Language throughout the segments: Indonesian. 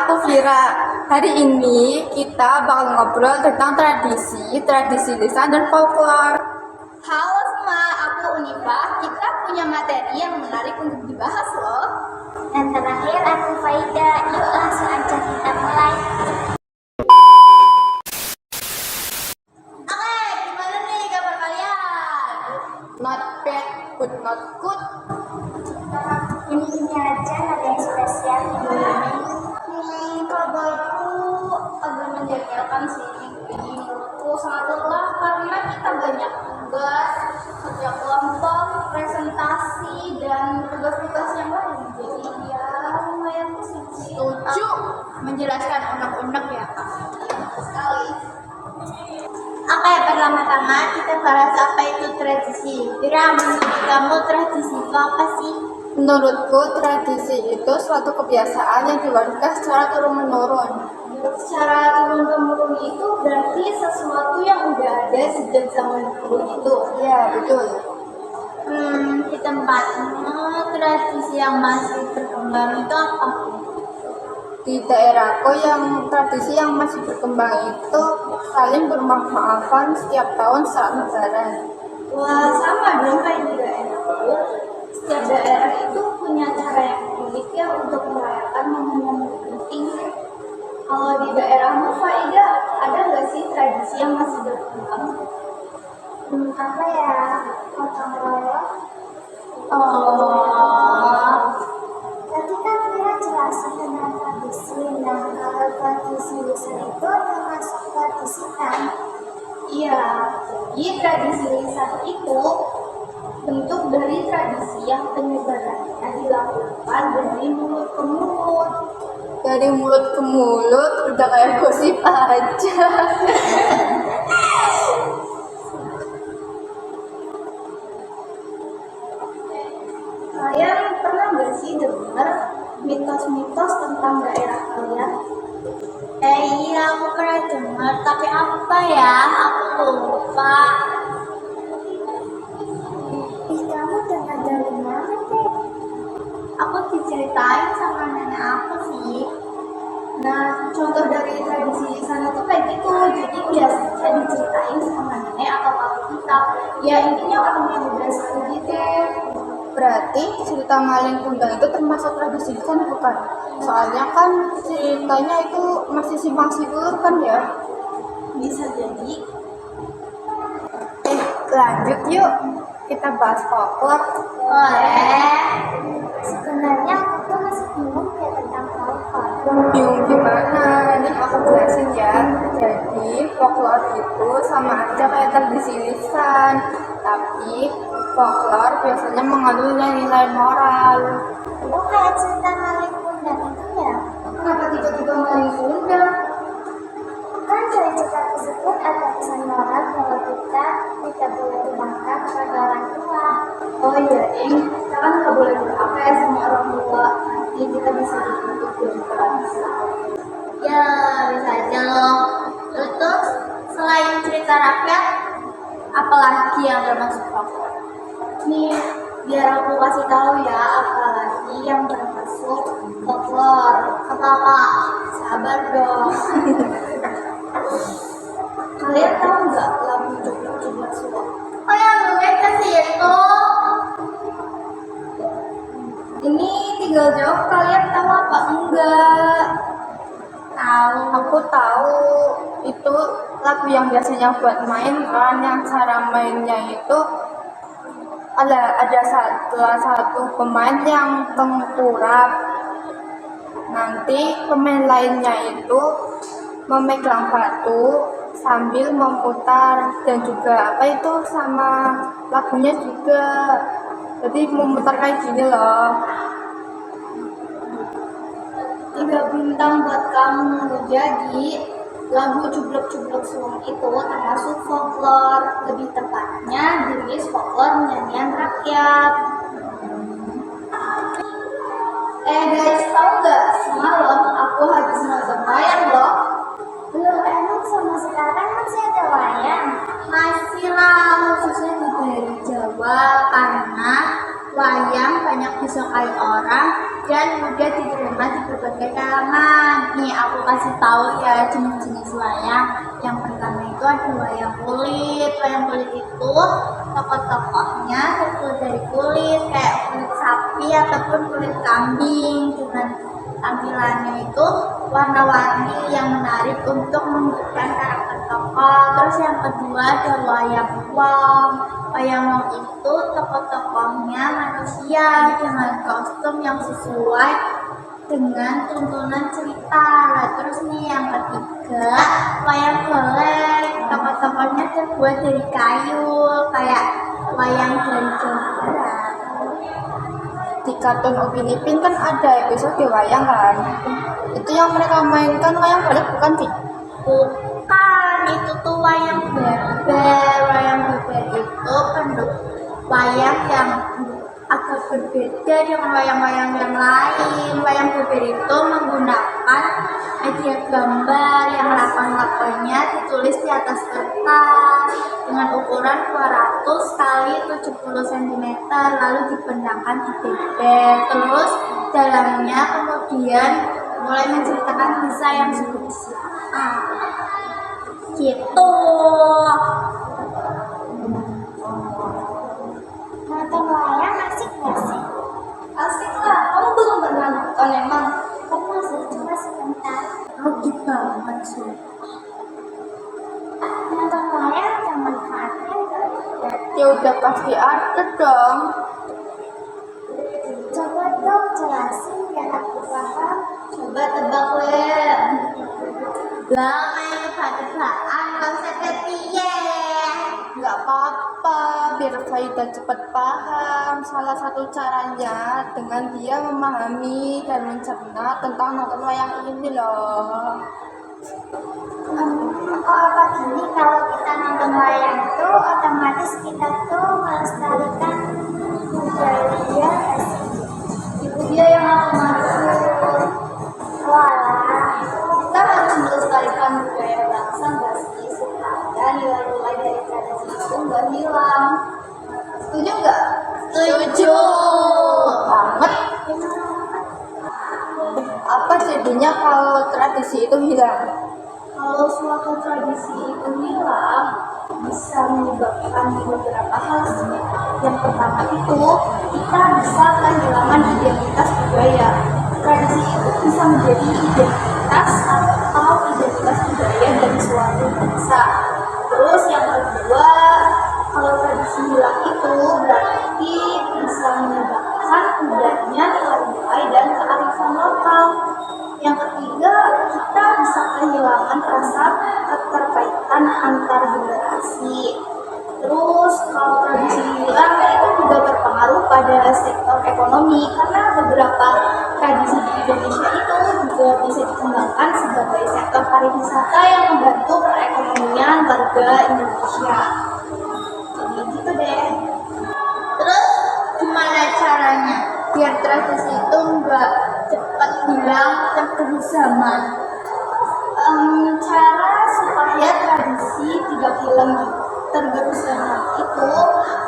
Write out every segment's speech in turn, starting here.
aku Vira. Hari ini kita bakal ngobrol tentang tradisi lisan dan folklore. Halo semua, aku Unifa. Kita punya materi yang menarik untuk dibahas loh. Dan terakhir aku Faida. Yuk langsung aja kita mulai. Oke, gimana nih kabar kalian? Not bad, good not good. Ini aja ada yang spesial ini. Kabarku agak menjadikan sih ini menurutku sangat lelah karena kita banyak tugas, kerja kelompok, presentasi dan tugas-tugas yang lain. Jadi ya lumayan pusing sih. Setuju menjelaskan unek-unek ya kak. Sekali. Oke, pertama-tama kita bahas apa itu tradisi. Kira menurut kamu tradisi itu apa sih? Menurutku tradisi itu suatu kebiasaan yang diwariskan secara turun-menurun. Secara turun-temurun itu berarti sesuatu yang udah ada sejak zaman dulu itu. Ya betul. Di tempatmu tradisi yang masih berkembang itu apa? Di daerahku yang tradisi yang masih berkembang itu saling bermaaf-maafan setiap tahun saat lebaran. Wah, sama dong kayak di daerahku. Setiap daerah itu punya cara yang unik ya untuk merayakan momen-momen penting. Kalau di daerahmu, Faida, ada nggak sih tradisi yang masih berkembang? Apa ya? Potong royong. Oh, Tadi kan Vira jelasin tentang tradisi. Nah, kalau tradisi lisan itu termasuk tradisi kan? iya. Jadi tradisi lisan itu bentuk dari tradisi yang penyebarannya dilakukan dari mulut ke mulut. Dari mulut ke mulut udah kayak gosip aja. Kalian pernah nggak sih dengar mitos-mitos tentang daerah kalian? Iya, aku pernah dengar. Tapi apa ya? Aku lupa. Kamu dengar dari mana, Teh? Aku diceritain sama nenek aku sih. Nah, contoh dari tradisi lisan itu kayak gitu. Jadi biasanya diceritain sama nenek atau kakek kita. Ya intinya orang yang udah sekali gitu. Berarti cerita maling kundang itu termasuk tradisi lisan bukan? Soalnya kan ceritanya itu masih simpang siur kan ya. Bisa jadi. Lanjut yuk kita bahas folklore. Boleh. Sebenarnya aku tuh masih bingung ya tentang folklore. Bingung gimana? Ini aku jelasin ya. Jadi folklore itu sama aja kayak tradisi lisan, tapi folklore biasanya mengandung nilai-nilai moral. Oh, kayak cerita maling kundang itu ya? Kenapa tiba-tiba maling kundang? Kan dari cerita tersebut ada pesan moral bahwa kita tidak boleh durhaka kepada orang tua. Oh iya, kita kan nggak boleh berapa ya sama orang tua. Nanti kita bisa dituntut jadi bangsa. Ya, bisa aja loh. Terus, selain cerita rakyat, apalagi yang termasuk folklore? Nih, biar aku kasih tahu ya, apalagi yang termasuk folklore. Apa-apa? Sabar dong. Kalian tahu nggak lagu Coba Suap? Oh ya, belum kasih itu. Ini tinggal jawab kalian tahu apa enggak? Tahu, aku tahu itu lagu yang biasanya buat main kan, yang cara mainnya itu ada salah satu pemain yang tengkurap. Nanti pemain lainnya itu memegang batu sambil memutar dan juga apa itu sama lagunya juga. Jadi memutar kayak gini loh. 3 bintang buat kamu. Jadi lagu Cublek-Cublek Suam itu termasuk folklore, lebih tepatnya jenis folklore nyanyian rakyat. Guys, tahu nggak semalam aku habis nonton wayang loh. Belum, emang sama sekarang masih ada wayang? Masih lah, khususnya di daerah Jawa karena wayang banyak disukai orang dan mudah diterima di berbagai kalangan. Nih aku kasih tahu ya jenis-jenis wayang. Yang pertama itu ada wayang kulit. Wayang kulit itu tokoh-tokohnya terbuat dari kulit, kayak kulit sapi ataupun kulit kambing, dengan tampilannya itu warna-warni yang menarik untuk menunjukkan karakter tokoh. Terus yang kedua ada wayang wong. Wayang wong itu tokoh-tokohnya manusia dengan kostum yang sesuai dengan tuntunan cerita. Nah, terus nih yang ketiga wayang golek. Tokoh-tokohnya terbuat dari kayu, kayak wayang dari Jawa Barat. Di kartun Upin Ipin kan ada episode wayang kan. Itu yang mereka mainkan wayang golek bukan sih? Bukan, itu tuh wayang beber. Wayang beber itu bentuk wayang yang agak berbeda dengan wayang-wayang yang lain. Wayang beber itu menggunakan media gambar yang lakon-lakonnya ditulis di atas kertas dengan ukuran 200 kali 70 cm lalu dibentangkan di beber. Terus dalamnya kemudian mulai menceritakan kisah yang sudah disiapkan. Gitu. Nonton wayang asik gak sih? Asik lah, kamu belum pernah nonton emang? Pernah sih, cuma sebentar. Rugi banget sih. Nonton wayang ada manfaatnya gak? Ya udah pasti ada dong. Coba dong jelasin biar aku paham. Coba tebak Len. Lah main tebak-tebakan gak usah ketiye. Nggak apa-apa, biar Faida cepat paham. Salah satu caranya dengan dia memahami dan mencerna tentang nonton wayang ini loh. Oh apa gini, kalau kita nonton wayang itu otomatis kita tuh melestarikan budaya gak sih? Itu dia yang aku maksud. Walah, Kita harus melestarikan budaya bangsa nggak sih, supaya nilai-nilai dari tradisi itu nggak hilang. Setuju nggak? Setuju Banget. Apa jadinya kalau tradisi itu hilang? Kalau suatu tradisi itu hilang, bisa menyebabkan beberapa hal sih. Yang pertama itu, kita bisa kehilangan identitas budaya. Tradisi itu bisa menjadi identitas atau identitas budaya dari suatu bangsa. Terus yang kedua, kalau tradisi hilang itu berarti bisa menyebabkan pudarnya nilai-nilai dan kearifan lokal. Yang ketiga, kita bisa kehilangan rasa keterkaitan antar generasi. Terus kalau tradisi hilang itu juga berpengaruh pada sektor ekonomi, karena beberapa tradisi di Indonesia itu juga bisa dikembangkan sebagai sektor pariwisata yang membantu perekonomian warga Indonesia. Jadi gitu deh. Terus gimana caranya biar tradisi itu nggak cepat hilang tergerus zaman? Cara supaya tradisi tidak hilang tergerus zaman itu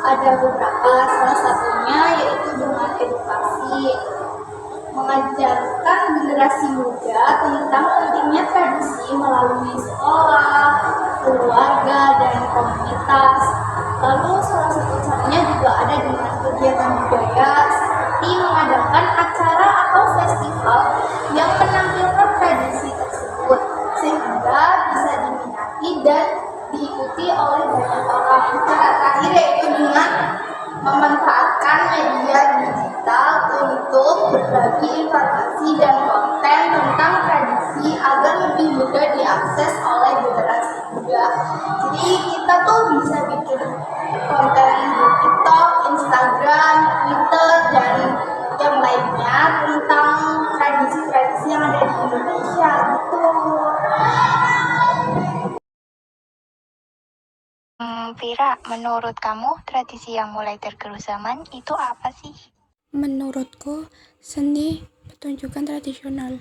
ada beberapa. Salah satunya yaitu dengan edukasi, mengajarkan generasi muda tentang pentingnya tradisi melalui sekolah, keluarga, dan komunitas. Lalu salah satu caranya juga ada dengan kegiatan budaya seperti mengadakan acara atau festival yang menampilkan tradisi tersebut sehingga bisa diminati dan diikuti oleh banyak orang. Cara terakhir yaitu dengan memanfaatkan media digital untuk berbagi informasi dan konten tentang tradisi agar lebih mudah diakses oleh generasi muda. Jadi kita tuh bisa bikin konten di TikTok, Instagram, Twitter, dan yang lainnya tentang tradisi-tradisi yang ada di Indonesia gitu. Vira, menurut kamu tradisi yang mulai tergerus zaman itu apa sih? Menurutku, seni pertunjukan tradisional.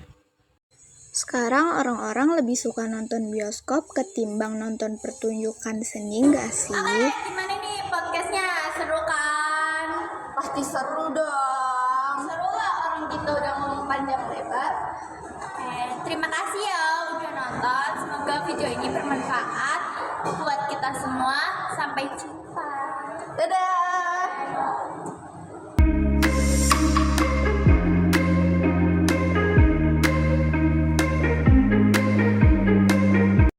Sekarang orang-orang lebih suka nonton bioskop ketimbang nonton pertunjukan seni nggak sih? Gimana nih podcastnya? Seru kan? Pasti seru dong. kasih ya udah nonton. Semoga video ini bermanfaat buat kita semua. Sampai jumpa. Dadah.